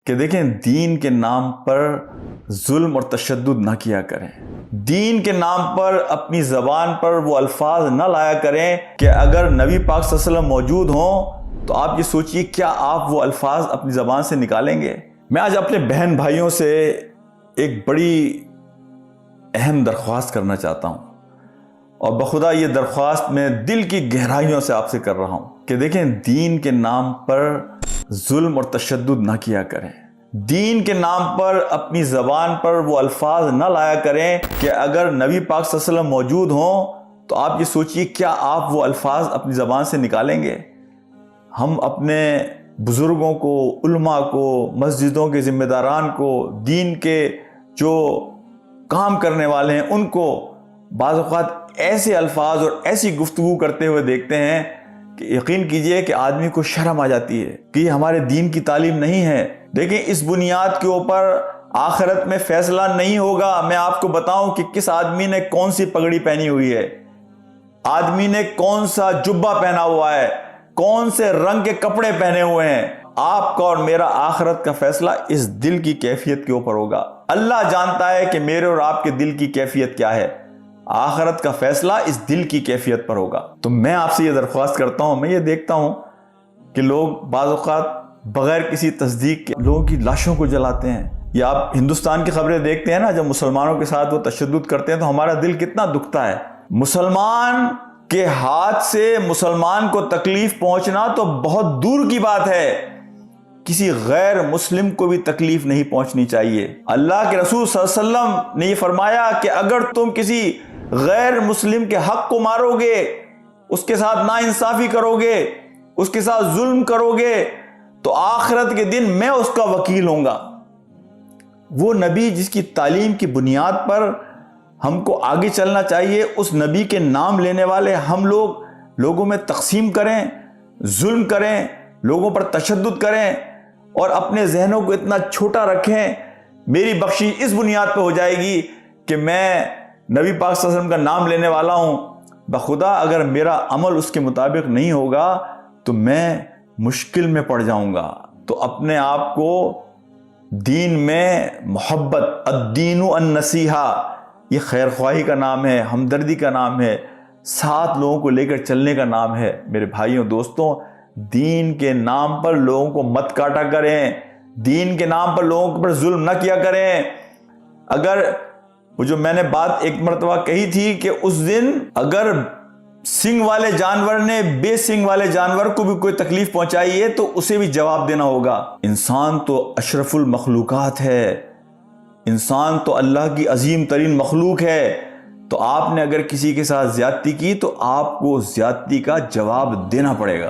کہ دیکھیں دین کے نام پر ظلم اور تشدد نہ کیا کریں، دین کے نام پر اپنی زبان پر وہ الفاظ نہ لایا کریں کہ اگر نبی پاک صلی اللہ علیہ وسلم موجود ہوں تو آپ یہ سوچئے کیا آپ وہ الفاظ اپنی زبان سے نکالیں گے۔ میں آج اپنے بہن بھائیوں سے ایک بڑی اہم درخواست کرنا چاہتا ہوں، اور بخدا یہ درخواست میں دل کی گہرائیوں سے آپ سے کر رہا ہوں کہ دیکھیں دین کے نام پر ظلم اور تشدد نہ کیا کریں، دین کے نام پر اپنی زبان پر وہ الفاظ نہ لایا کریں کہ اگر نبی پاک صلی اللہ علیہ وسلم موجود ہوں تو آپ یہ سوچئے کیا آپ وہ الفاظ اپنی زبان سے نکالیں گے۔ ہم اپنے بزرگوں کو، علماء کو، مسجدوں کے ذمہ داران کو، دین کے جو کام کرنے والے ہیں ان کو بعض اوقات ایسے الفاظ اور ایسی گفتگو کرتے ہوئے دیکھتے ہیں کہ یقین کیجئے کہ آدمی کو شرم آ جاتی ہے کہ یہ ہمارے دین کی تعلیم نہیں ہے۔ دیکھیں اس بنیاد کے اوپر آخرت میں فیصلہ نہیں ہوگا۔ میں آپ کو بتاؤں کہ کس آدمی نے کون سی پگڑی پہنی ہوئی ہے، آدمی نے کون سا جبہ پہنا ہوا ہے، کون سے رنگ کے کپڑے پہنے ہوئے ہیں۔ آپ کا اور میرا آخرت کا فیصلہ اس دل کی کیفیت کے اوپر ہوگا۔ اللہ جانتا ہے کہ میرے اور آپ کے دل کی کیفیت کیا ہے۔ آخرت کا فیصلہ اس دل کی کیفیت پر ہوگا۔ تو میں آپ سے یہ درخواست کرتا ہوں، میں یہ دیکھتا ہوں کہ لوگ بعض اوقات بغیر کسی تصدیق کے لوگوں کی لاشوں کو جلاتے ہیں، یا آپ ہندوستان کی خبریں دیکھتے ہیں نا، جب مسلمانوں کے ساتھ وہ تشدد کرتے ہیں تو ہمارا دل کتنا دکھتا ہے۔ مسلمان کے ہاتھ سے مسلمان کو تکلیف پہنچنا تو بہت دور کی بات ہے، کسی غیر مسلم کو بھی تکلیف نہیں پہنچنی چاہیے۔ اللہ کے رسول صلی اللہ علیہ وسلم نے یہ فرمایا کہ اگر تم کسی غیر مسلم کے حق کو مارو گے، اس کے ساتھ ناانصافی کرو گے، اس کے ساتھ ظلم کرو گے، تو آخرت کے دن میں اس کا وکیل ہوں گا۔ وہ نبی جس کی تعلیم کی بنیاد پر ہم کو آگے چلنا چاہیے، اس نبی کے نام لینے والے ہم لوگوں میں تقسیم کریں، ظلم کریں، لوگوں پر تشدد کریں اور اپنے ذہنوں کو اتنا چھوٹا رکھیں۔ میری بخشش اس بنیاد پہ ہو جائے گی کہ میں نبی پاک صلی اللہ علیہ وسلم کا نام لینے والا ہوں، بخدا اگر میرا عمل اس کے مطابق نہیں ہوگا تو میں مشکل میں پڑ جاؤں گا۔ تو اپنے آپ کو دین میں محبت، الدین النصیحہ، یہ خیر خواہی کا نام ہے، ہمدردی کا نام ہے، ساتھ لوگوں کو لے کر چلنے کا نام ہے۔ میرے بھائیوں دوستوں، دین کے نام پر لوگوں کو مت کاٹا کریں، دین کے نام پر لوگوں پر ظلم نہ کیا کریں۔ اگر وہ جو میں نے بات ایک مرتبہ کہی تھی کہ اس دن اگر سنگ والے جانور نے بے سنگ والے جانور کو بھی کوئی تکلیف پہنچائی ہے تو اسے بھی جواب دینا ہوگا۔ انسان تو اشرف المخلوقات ہے، انسان تو اللہ کی عظیم ترین مخلوق ہے، تو آپ نے اگر کسی کے ساتھ زیادتی کی تو آپ کو زیادتی کا جواب دینا پڑے گا۔